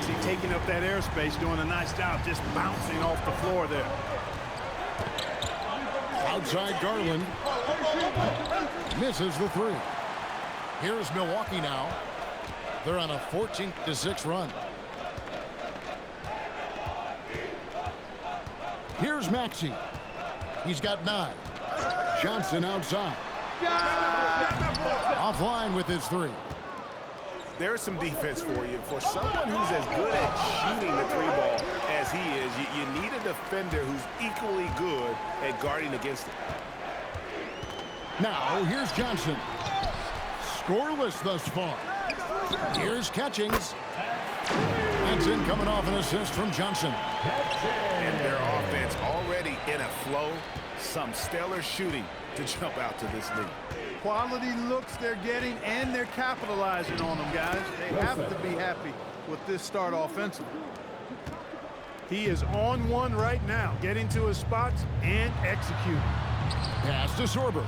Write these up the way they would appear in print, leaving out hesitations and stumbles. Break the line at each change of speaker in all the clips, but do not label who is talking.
Maxey taking up that airspace, doing a nice job just bouncing off the floor there.
Outside Garland. Misses the three. Here's Milwaukee now. They're on a 14-6 run. Here's Maxey. He's got 9. Johnson outside. Offline with his 3.
There's some defense for you. For someone who's as good at shooting the 3-ball as he is, you need a defender who's equally good at guarding against it.
Now, here's Johnson. Scoreless thus far. Here's Catchings. That's in coming off an assist from Johnson.
And their offense already in a flow. Some stellar shooting to jump out to this lead.
Quality looks they're getting, and they're capitalizing on them, guys. They have to be happy with this start offensively. He is on one right now, getting to his spots and executing.
Pass to Sorber.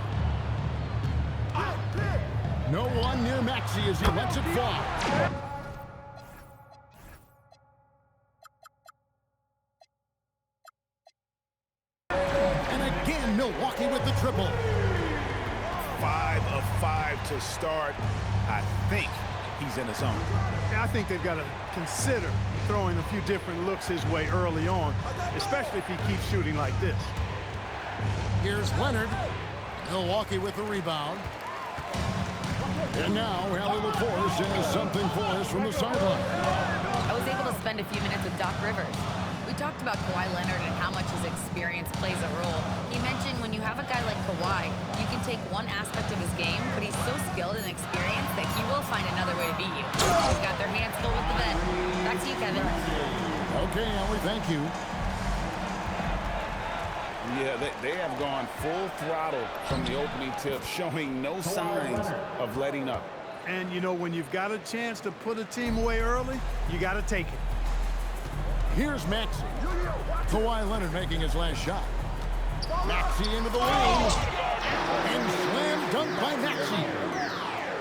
No one near Maxey as he lets it fly. And again, Milwaukee with the triple.
5 of 5 to start. I think he's in his zone.
I think they've got to consider throwing a few different looks his way early on, especially if he keeps shooting like this.
Here's Leonard. Milwaukee with the rebound. And now Allie LaForce has something for us from the sideline.
I was able to spend a few minutes with Doc Rivers. We talked about Kawhi Leonard and how much his experience plays a role. He mentioned when you have a guy like Kawhi, you can take one aspect of his game, but he's so skilled and experienced that he will find another way to beat you. They've got their hands full with the vet. Back to you, Kevin.
Okay, Allie, thank you.
Yeah, they have gone full throttle from the opening tip, showing no signs of letting up.
And, you know, when you've got a chance to put a team away early, you got to take it.
Here's Maxey. Kawhi Leonard making his last shot. Maxey into the lane. And slam dunk by Maxey.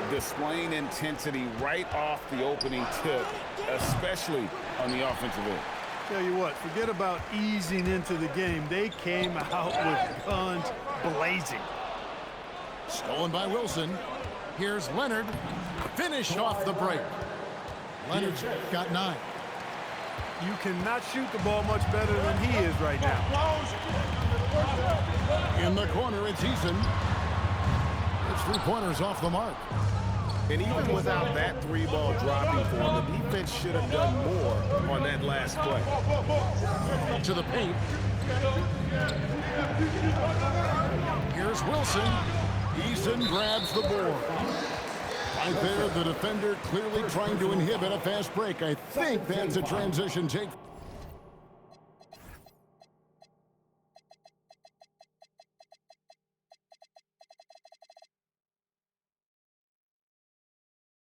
Displaying intensity right off the opening tip, especially on the offensive end.
Tell you what, forget about easing into the game. They came out with guns blazing.
Stolen by Wilson. Here's Leonard. Finished off the break. Leonard's got 9.
You cannot shoot the ball much better than he is right now.
In the corner, it's Eason. It's 3-pointers off the mark.
And even without that 3-ball dropping for him, the defense should have done more on that last play.
To the paint. Here's Wilson. Eason grabs the board. Right there, the defender clearly trying to inhibit a fast break. I think that's a transition take.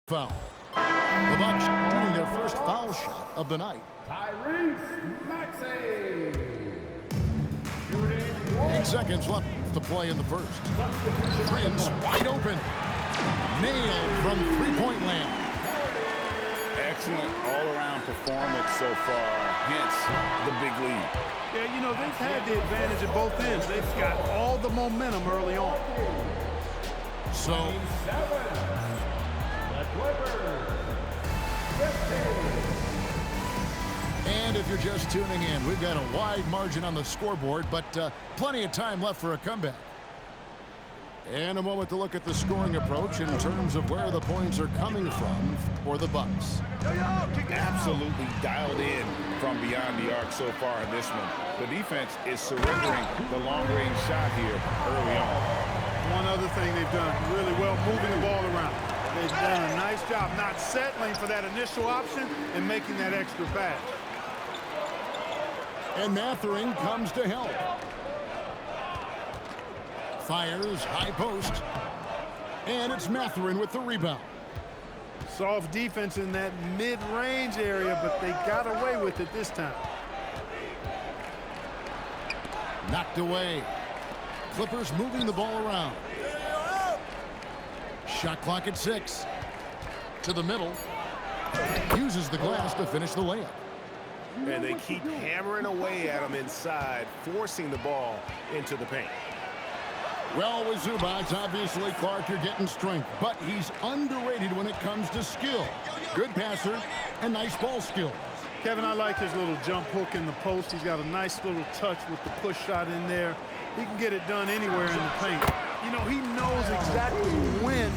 Foul. The Bucks shooting their first foul shot of the night.
Tyrese Maxey.
8 seconds left to play in the first. Prince wide open. Nailed from 3-point land.
Excellent all-around performance so far, hence the big lead.
Yeah, you know, they've had the advantage at both ends. They've got all the momentum early on.
So, and if you're just tuning in, we've got a wide margin on the scoreboard, but plenty of time left for a comeback. And a moment to look at the scoring approach in terms of where the points are coming from for the Bucks.
Absolutely dialed in from beyond the arc so far in this one. The defense is surrendering the long-range shot here early on.
One other thing they've done really well, moving the ball around. They've done a nice job not settling for that initial option and making that extra pass.
And Mathering comes to help. Fires high post. And it's Matherin with the rebound.
Soft defense in that mid-range area, but they got away with it this time.
Knocked away. Clippers moving the ball around. Shot clock at 6. To the middle. Uses the glass to finish the layup.
And they keep hammering away at him inside, forcing the ball into the paint.
Well, with Zubac, obviously, Clark, you're getting strength, but he's underrated when it comes to skill. Good passer and nice ball skills.
Kevin, I like his little jump hook in the post. He's got a nice little touch with the push shot in there. He can get it done anywhere in the paint. You know, he knows exactly when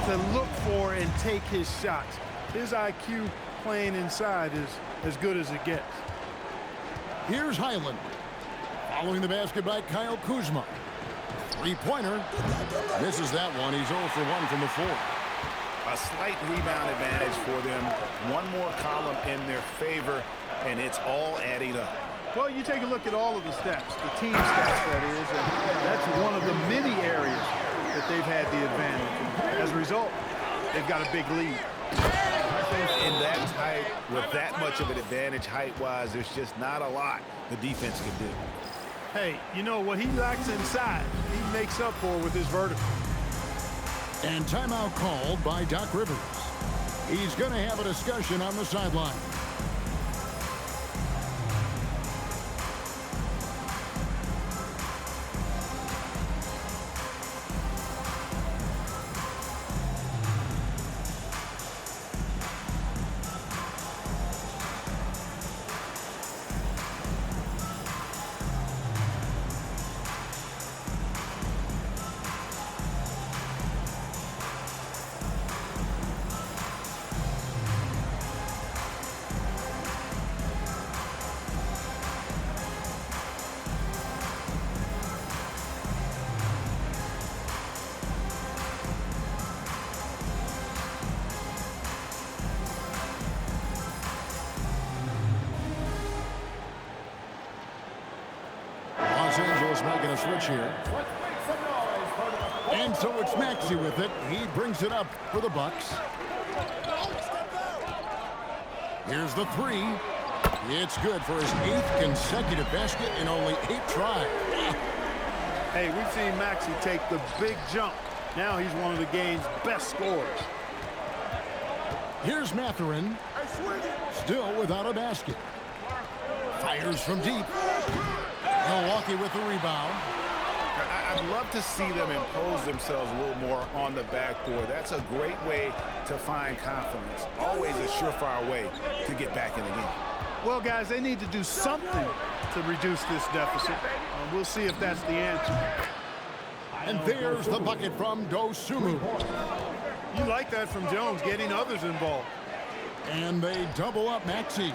to look for and take his shots. His IQ playing inside is as good as it gets.
Here's Highland. Following the basket by Kyle Kuzma. Three-pointer. Misses that one. He's 0 for 1 from the floor.
A slight rebound advantage for them. One more column in their favor, and it's all adding up.
Well, you take a look at all of the stats, the team stats, that is, and that's one of the many areas that they've had the advantage. As a result, they've got a big lead.
In that tight, with that much of an advantage height-wise, there's just not a lot the defense can do.
Hey, you know, what he lacks inside, he makes up for with his vertical.
And timeout called by Doc Rivers. He's going to have a discussion on the sideline. Los Angeles making a switch here. And so it's Maxey with it. He brings it up for the Bucks. Here's the three. It's good for his 8th consecutive basket in only 8 tries.
Hey, we've seen Maxey take the big jump. Now he's one of the game's best scorers.
Here's Mathurin. Still without a basket. Fires from deep. Milwaukee with the rebound.
I'd love to see them impose themselves a little more on the backboard. That's a great way to find confidence. Always a surefire way to get back in the game.
Well, guys, they need to do something to reduce this deficit. We'll see if that's the answer.
And there's the bucket from Dosunmu.
You like that from Jones, getting others involved.
And they double up Maxey.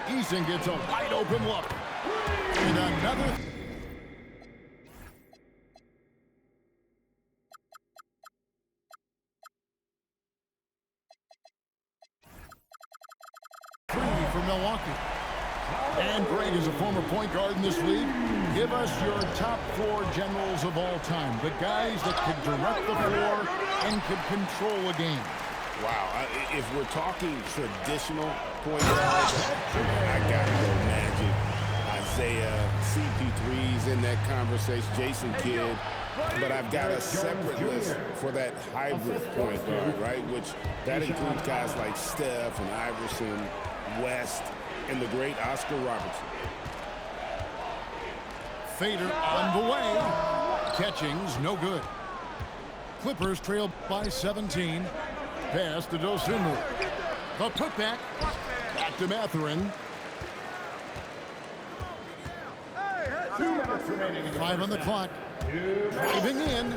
Eason gets a wide open look. And another. For Milwaukee. And Greg is a former point guard in this league. Give us your top 4 generals of all time. The guys that could direct the floor and could control a game.
Wow, if we're talking traditional point guards, I gotta go Magic, Isaiah, CP3's in that conversation, Jason Kidd. But I've got a separate list for that hybrid point guard, right? Which that includes guys like Steph and Iverson, West, and the great Oscar Robertson.
Fader on the way. Catching's no good. Clippers trail by 17. Pass to Dosunmu. The putback. Back to Mathurin. 5 on the clock. Driving in.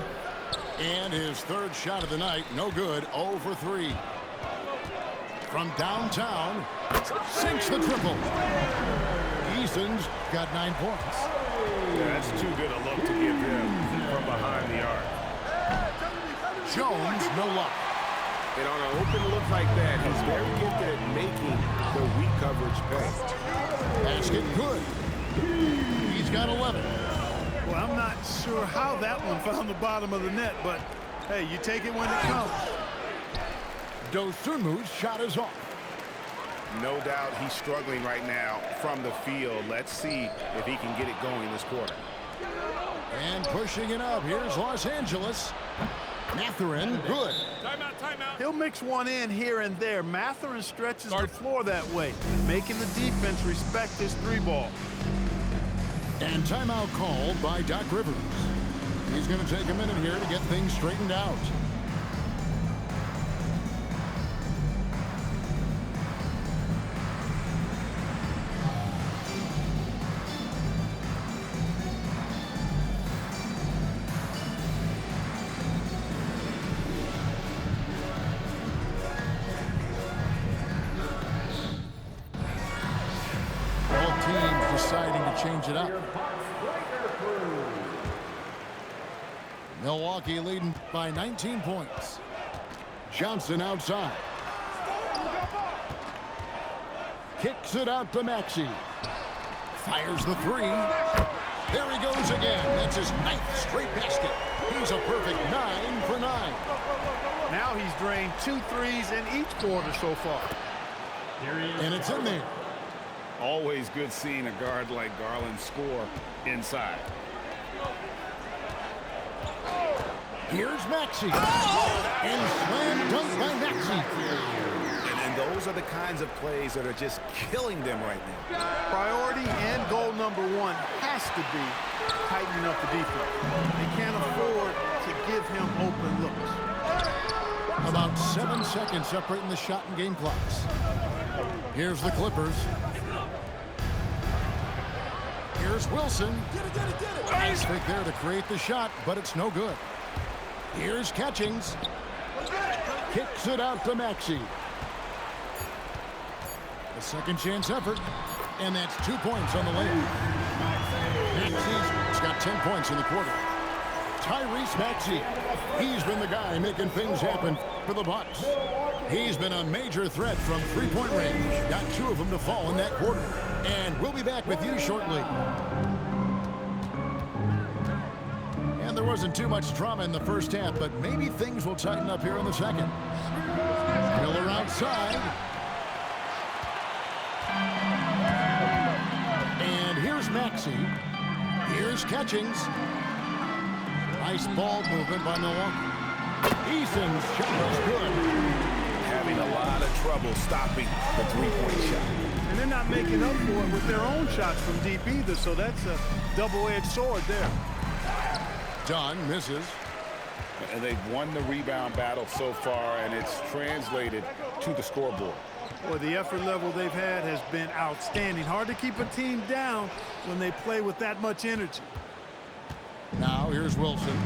And his 3rd shot of the night. No good. 0 for 3. From downtown. Sinks the triple. Eason's got 9 points.
Yeah, that's too good a look to give him from behind the arc.
Jones, no luck.
And on an open look like that, he's very gifted at making the weak coverage pay.
Basket good. He's got 11.
Well, I'm not sure how that one found the bottom of the net, but hey, you take it when it comes.
Dosunmu's shot is off.
No doubt he's struggling right now from the field. Let's see if he can get it going this quarter.
And pushing it up. Here's Los Angeles. Mathurin, good.
Timeout, timeout.
He'll mix one in here and there. Mathurin stretches the floor that way, making the defense respect his 3-ball.
And timeout called by Doc Rivers. He's going to take a minute here to get things straightened out. Both teams deciding to change it up. Milwaukee leading by 19 points. Johnson outside. Kicks it out to Maxey. Fires the 3. There he goes again. That's his 9th straight basket. He's a perfect 9 for 9.
Now he's drained 2 threes in each quarter so far.
And it's in there.
Always good seeing a guard like Garland score inside.
Here's Maxey. And slam dunk by Maxey.
And those are the kinds of plays that are just killing them right now.
Priority and goal number 1 has to be tightening up the defense. They can't afford to give him open looks.
About 7 seconds separating the shot and game clocks. Here's the Clippers. Here's Wilson. Nice pick there to create the shot, but it's no good. Here's Catchings. Kicks it out to Maxey. A second chance effort, and that's 2 points on the layup. Maxey's got 10 points in the quarter. Tyrese Maxey. He's been the guy making things happen for the Bucks. He's been a major threat from three-point range. Got 2 of them to fall in that quarter. And we'll be back with you shortly. And there wasn't too much drama in the first half, but maybe things will tighten up here in the second. Miller outside. And here's Maxey. Here's Catchings. Nice ball movement by Milwaukee. Eason's shot was good.
Having a lot of trouble stopping the three-point shot.
And they're not making up for it with their own shots from deep either, so that's a double-edged sword there.
Dunn misses.
And they've won the rebound battle so far, and it's translated to the scoreboard.
Boy, the effort level they've had has been outstanding. Hard to keep a team down when they play with that much energy.
Now here's Wilson.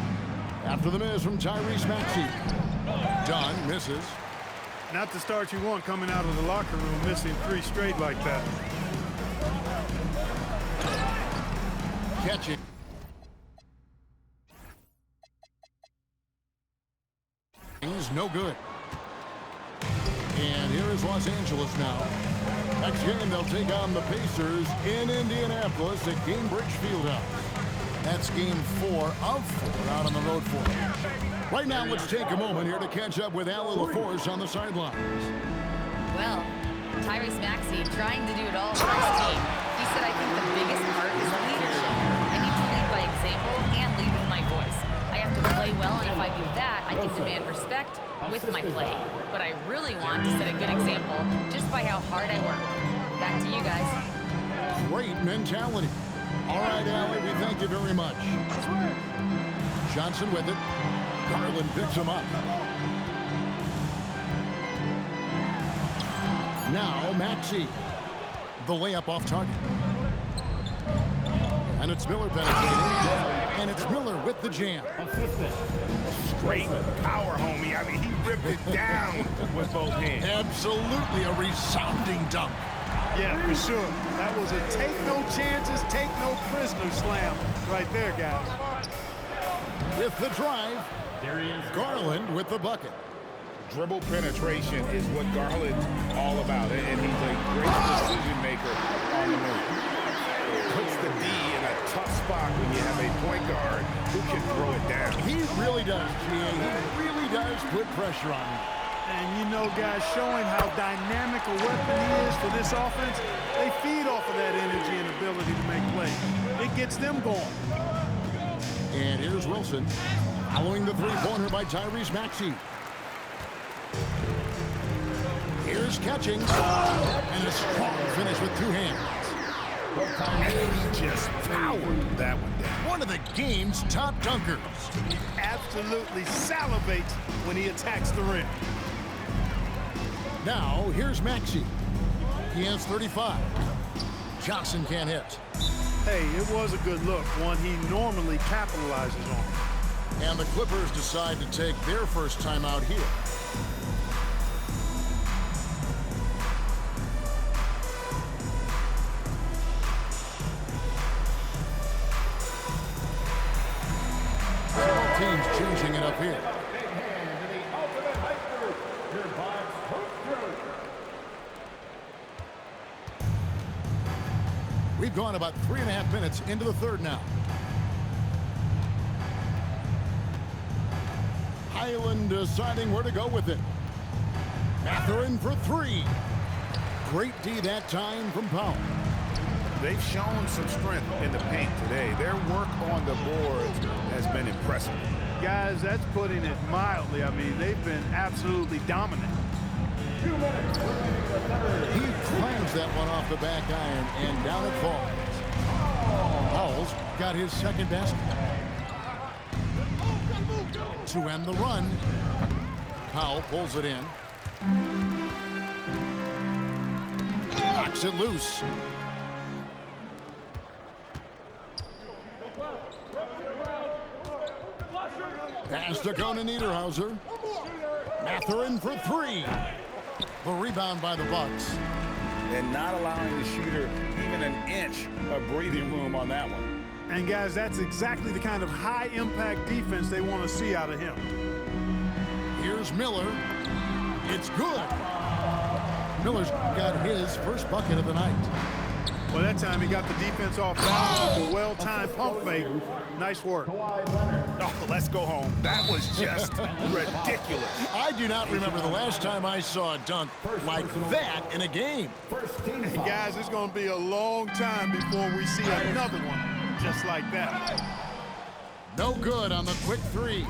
After the miss from Tyrese Maxey. Dunn misses.
Not the start you want coming out of the locker room, missing 3 straight like that.
Catching. He's no good. And here is Los Angeles now. Next game, they'll take on the Pacers in Indianapolis at Gainbridge Fieldhouse. That's game 4 of 4 out on the road for them. Right now, let's take a moment here to catch up with Allie LaForce on the sidelines.
Well, Tyrese Maxey trying to do it all for his team. He said, I think the biggest part is leadership. I need to lead by example and lead with my voice. I have to play well, and if I do that, I can demand respect with my play. But I really want to set a good example just by how hard I work. Back to you guys.
Great mentality. All right, Allie, we thank you very much. Johnson with it. Garland picks him up. Now Maxey. The layup off target. And it's Miller penetrating. And it's Miller with the jam.
Straight power, homie. I mean, he ripped it down with both hands.
Absolutely a resounding dunk.
Yeah, for sure. That was a take no chances, take no prisoner slam right there, guys.
With the drive, Garland with the bucket.
Dribble penetration is what Garland's all about, and he's a great decision maker on the move. Puts the D in a tough spot when you have a point guard who can throw it down.
He really does, G.A. He really does put pressure on him.
And you know, guys, showing how dynamic a weapon he is for this offense, they feed off of that energy and ability to make plays. It gets them going.
And here's Wilson. Following the three-pointer by Tyrese Maxey. Here's catching. And a strong finish with two hands.
He just powered that one down.
One of the game's top dunkers.
He absolutely salivates when he attacks the rim.
Now, here's Maxey. He has 35. Johnson can't hit.
Hey, it was a good look, one he normally capitalizes on.
And the Clippers decide to take their first time out here. Several teams changing it up here. We've gone about 3.5 minutes into the third now. Highland deciding where to go with it. Mathurin for three. Great D that time from Powell.
They've shown some strength in the paint today. Their work on the boards has been impressive.
Guys, that's putting it mildly. I mean, they've been absolutely dominant.
2 minutes remaining in the third.
He clams that one off the back iron, and down it falls. Powell's got his second basket. To end the run, Powell pulls it in. Knocks it loose. Pass to Conan Niederhauser. Mathurin for three. The rebound by the Bucks.
And not allowing the shooter even an inch of breathing room on that one.
And guys, that's exactly the kind of high-impact defense they want to see out of him.
Here's Miller. It's good. Miller's got his first bucket of the night.
Well, that time he got the defense off balance with a well-timed pump fake. Nice work.
Oh, let's go home. That was just ridiculous.
I do not remember the last time I saw a dunk like that in a game.
Hey, guys, it's going to be a long time before we see another one just like that.
No good on the quick three.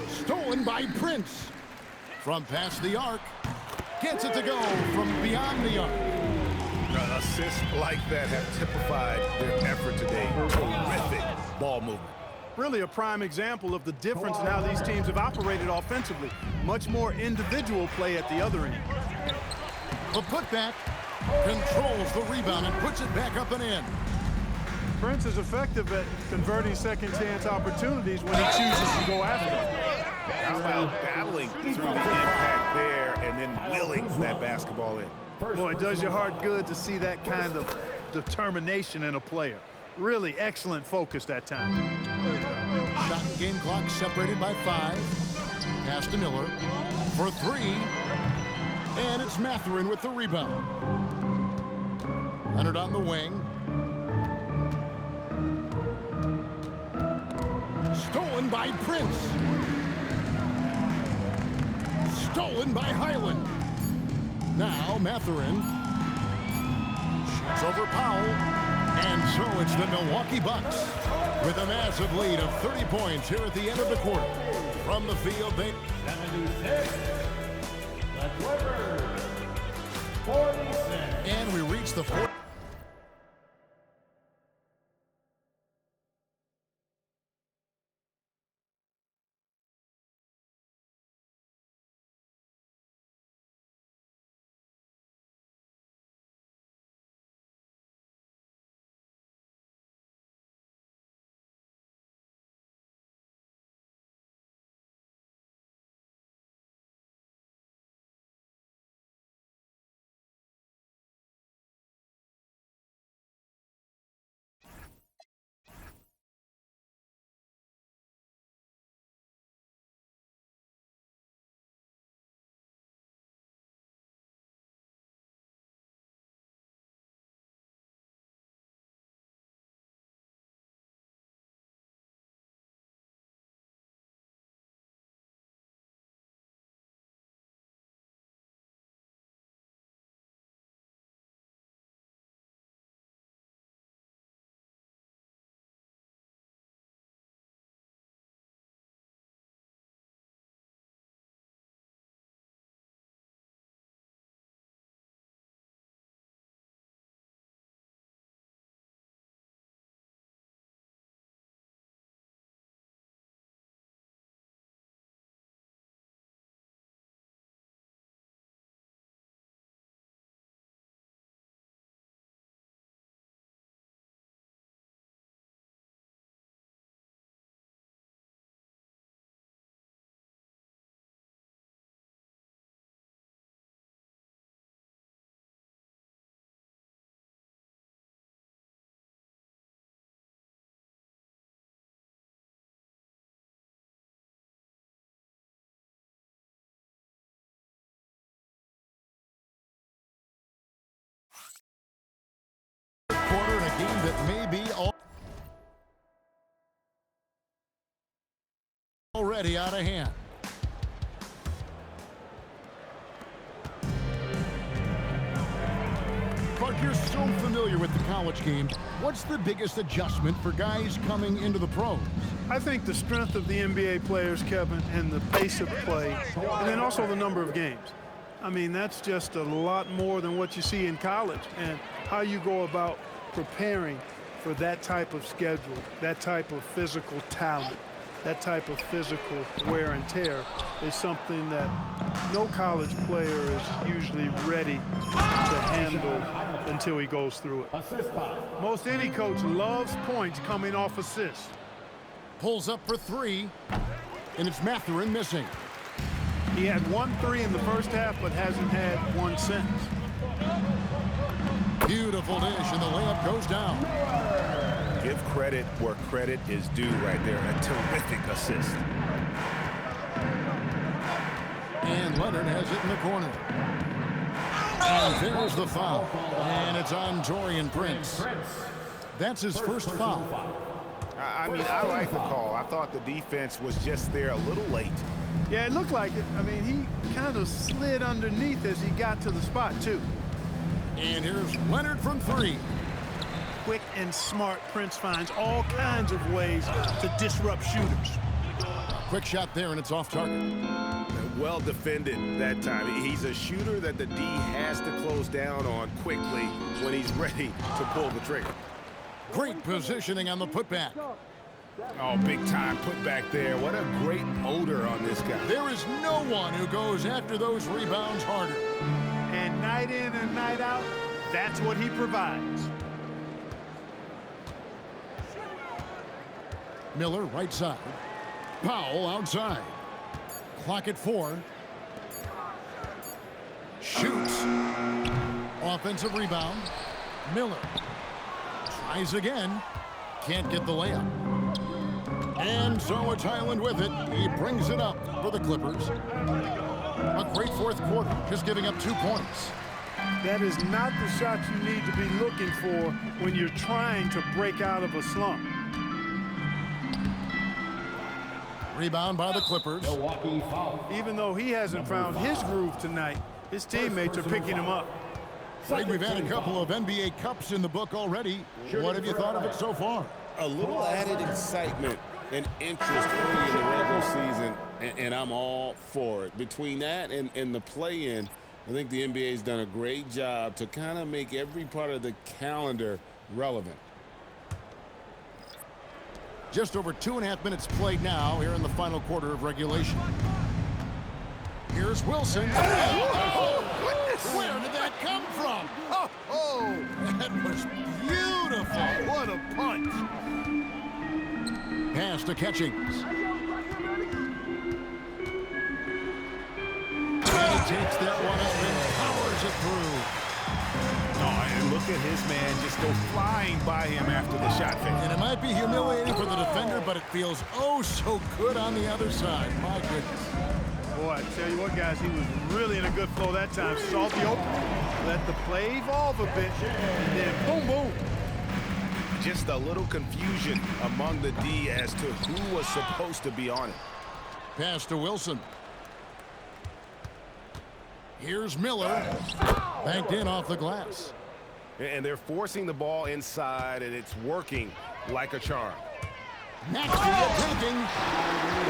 Stolen by Prince. From past the arc. Gets it to go from beyond the arc.
Assists like that have typified their effort today. Terrific ball movement.
Really a prime example of the difference in how these teams have operated offensively. Much more individual play at the other end.
The putback controls the rebound and puts it back up and in.
Prince is effective at converting second-chance opportunities when he chooses to go after them.
How about battling through the impact there and then willing that basketball in?
Boy, it does your heart good to see that kind of determination in a player. Really excellent focus that time.
Shot and game clock separated by 5. Pass to Miller for three. And it's Mathurin with the rebound. Leonard on the wing. Stolen by Prince. Stolen by Highland. Now Mathurin shoots over Powell. And so it's the Milwaukee Bucks with a massive lead of 30 points here at the end of the quarter. From the field, they...
76. The Clippers. 46.
And we reach the fourth. that may be already out of hand. Clark, you're so familiar with the college game. What's the biggest adjustment for guys coming into the pros?
I think the strength of the NBA players, Kevin, and the pace of play, and then also the number of games. I mean, that's just a lot more than what you see in college, and how you go about preparing for that type of schedule, that type of physical talent, that type of physical wear and tear is something that no college player is usually ready to handle until he goes through it. Most any coach loves points coming off assists.
Pulls up for three, and it's Mathurin missing.
He had 1 3 in the first half, but hasn't had one since.
Beautiful dish, and the layup goes down.
Give credit where credit is due right there. A terrific assist.
And Leonard has it in the corner. And there's the foul. And it's on Taurean Prince. That's his first foul.
I mean, I like the call. I thought the defense was just there a little late.
Yeah, it looked like it. I mean, he kind of slid underneath as he got to the spot, too.
And here's Leonard from three.
Quick and smart, Prince finds all kinds of ways to disrupt shooters.
Quick shot there, and it's off target.
Well defended that time. He's a shooter that the D has to close down on quickly when he's ready to pull the trigger.
Great positioning on the putback.
Oh, big time putback there. What a great motor on this guy.
There is no one who goes after those rebounds harder.
And night in and night out, that's what he provides.
Miller, right side. Powell outside. Clock at 4. Shoots. Offensive rebound. Miller. Tries again. Can't get the layup. And so it's Highland with it. He brings it up for the Clippers. A great fourth quarter, just giving up 2 points.
That is not the shot you need to be looking for when you're trying to break out of a slump.
Rebound by the Clippers.
Milwaukee foul.
Even though he hasn't found his groove tonight, his teammates are picking him up.
Greg, we've had a couple of NBA Cups in the book already. What have you thought of it so far?
A little added excitement and interest early in the regular season, and I'm all for it. Between that and the play-in, I think the NBA's done a great job to kind of make every part of the calendar relevant.
Just over 2.5 minutes played now here in the final quarter of regulation. Here's Wilson. Oh, where did that come from? Oh, that was beautiful.
What a punch.
Pass to Catchings. And he takes that one up and powers it through.
Oh, and look at his man just go flying by him after the shot fake.
And it might be humiliating for the defender, but it feels oh so good on the other side. My goodness.
Boy, I tell you what, guys, he was really in a good flow that time. Saw the opening, let the play evolve a bit, and then boom, boom.
Just a little confusion among the D as to who was supposed to be on it.
Pass to Wilson. Here's Miller. Banked in off the glass.
And they're forcing the ball inside, and it's working like a charm.
Maxey attacking.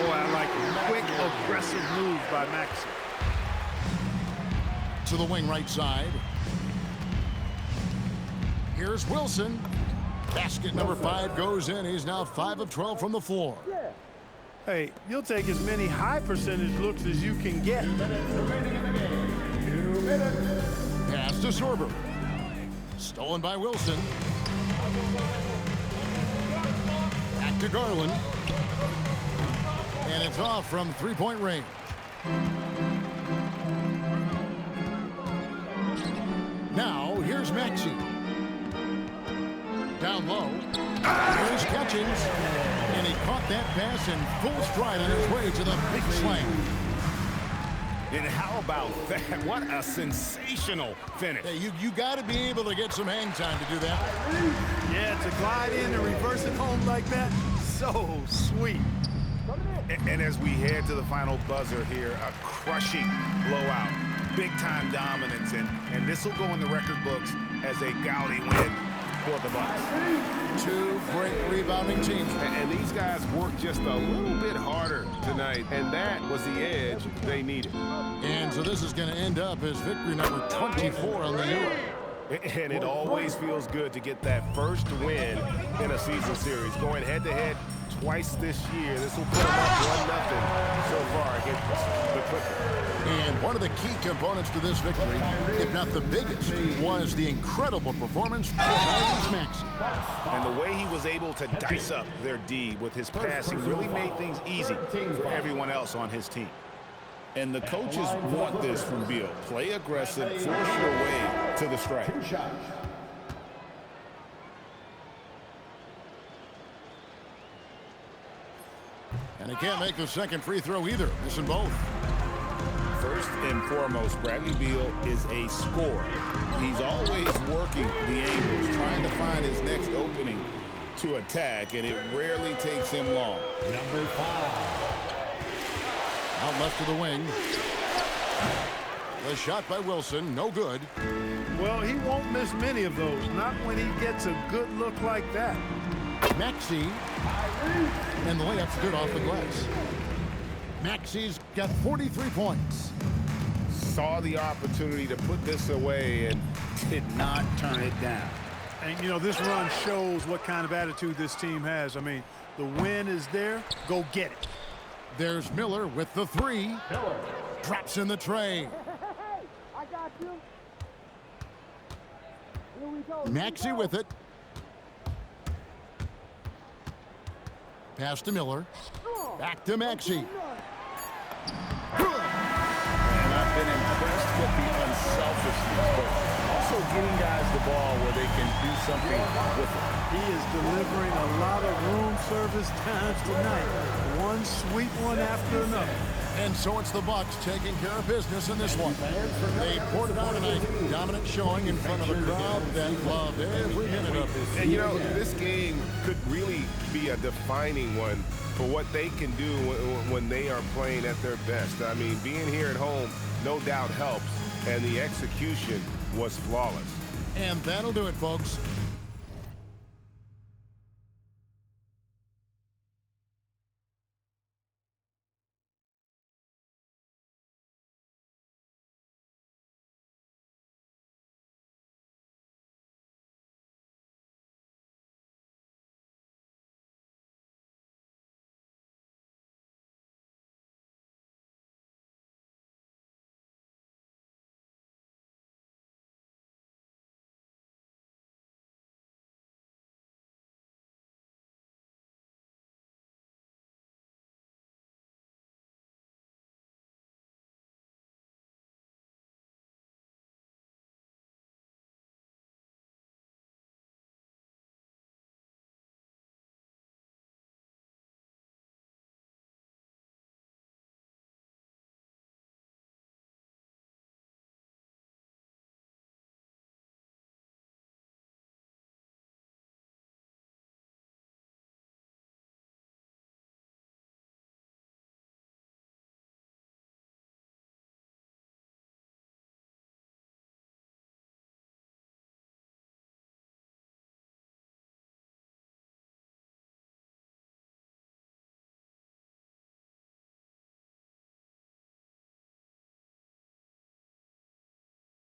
Boy, I like a quick, aggressive move by Maxey.
To the wing right side. Here's Wilson. Basket number 5 goes in. He's now 5 of 12 from the floor.
Hey, you'll take as many high percentage looks as you can get.
Pass to Sorber. Stolen by Wilson. Back to Garland. And it's off from 3-point range. Now, here's Maxey. Down low. Here's Catchings. And he caught that pass in full stride on his way to the big slam.
And how about that? What a sensational finish.
Hey, you got to be able to get some hang time to do that.
Yeah, to glide in and reverse it home like that, so sweet.
And as we head to the final buzzer here, a crushing blowout, big-time dominance, and this will go in the record books as a gaudy win for the Bucks.
Two great rebounding teams.
And these guys worked just a little bit harder tonight, and that was the edge they needed.
And so this is going to end up as victory number 24 on the year.
And it always feels good to get that first win in a season series. Going head-to-head twice this year. This will put them up 1-0 so far against the Clippers.
And one of the key components to this victory, if not the biggest, was the incredible performance from Tyrese Maxey.
And the way he was able to dice up their D with his passing really made things easy for everyone else on his team. And the coaches want this from Beal. Play aggressive, force your way to the strike.
And he can't make the second free throw either. Missing both.
First and foremost, Bradley Beal is a scorer. He's always working the angles, trying to find his next opening to attack, and it rarely takes him long.
Number 5.
Out left to the wing. The shot by Wilson, no good.
Well, he won't miss many of those, not when he gets a good look like that.
Maxey, and the layup's good off the glass. Maxey's got 43 points.
Saw the opportunity to put this away and did not turn it down.
And, you know, this run shows what kind of attitude this team has. I mean, the win is there. Go get it.
There's Miller with the three.
Miller.
Drops in the tray.
I got you. Here we go.
Maxey with it. Pass to Miller. Back to Maxey.
And I've been impressed with the unselfishness, but also getting guys the ball where they can do something with it.
He is delivering a lot of room service times tonight. One sweet one after another.
And so it's the Bucks taking care of business in this one. They poured it out tonight. Dominant showing in front of a crowd that loved every minute of it.
And, you know, this game could really be a defining one for what they can do when they are playing at their best. I mean, being here at home no doubt helps, and the execution was flawless.
And that'll do it, folks.